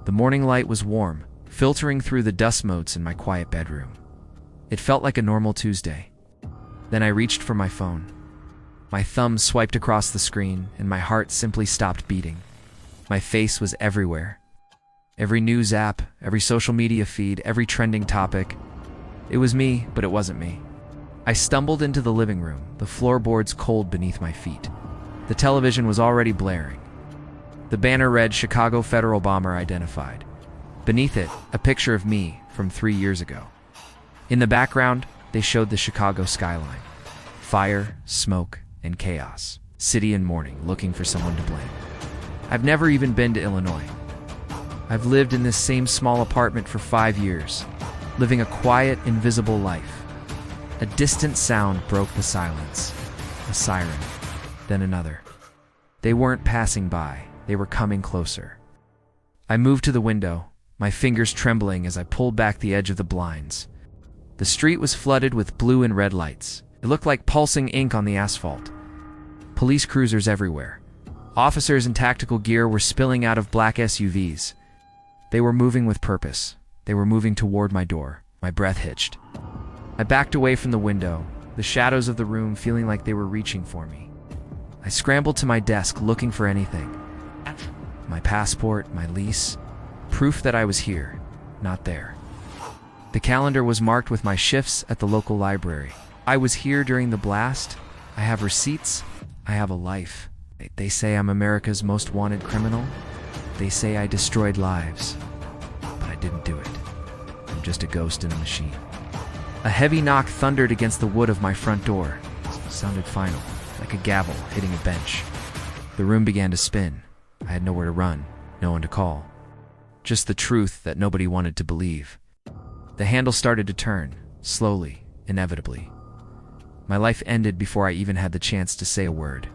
The morning light was warm, filtering through the dust motes in my quiet bedroom. It felt like a normal Tuesday. Then I reached for my phone. My thumb swiped across the screen, and my heart simply stopped beating. My face was everywhere. Every news app, every social media feed, every trending topic. It was me, but it wasn't me. I stumbled into the living room, the floorboards cold beneath my feet. The television was already blaring. The banner read "Chicago Federal Bomber Identified." Beneath it, a picture of me from 3 years ago. In the background, they showed the Chicago skyline. Fire, smoke, and chaos. City in mourning, looking for someone to blame. I've never even been to Illinois. I've lived in this same small apartment for 5 years, living a quiet, invisible life. A distant sound broke the silence. A siren, then another. They weren't passing by, they were coming closer. I moved to the window, my fingers trembling as I pulled back the edge of the blinds. The street was flooded with blue and red lights. It looked like pulsing ink on the asphalt. Police cruisers everywhere. Officers in tactical gear were spilling out of black SUVs. They were moving with purpose. They were moving toward my door. My breath hitched. I backed away from the window, the shadows of the room feeling like they were reaching for me. I scrambled to my desk looking for anything. My passport, my lease, proof that I was here, not there. The calendar was marked with my shifts at the local library. I was here during the blast. I have receipts. I have a life. They say I'm America's most wanted criminal. They say I destroyed lives. But I didn't do it. I'm just a ghost in a machine. A heavy knock thundered against the wood of my front door. It sounded final, like a gavel hitting a bench. The room began to spin. I had nowhere to run, no one to call. Just the truth that nobody wanted to believe. The handle started to turn, slowly, inevitably. My life ended before I even had the chance to say a word.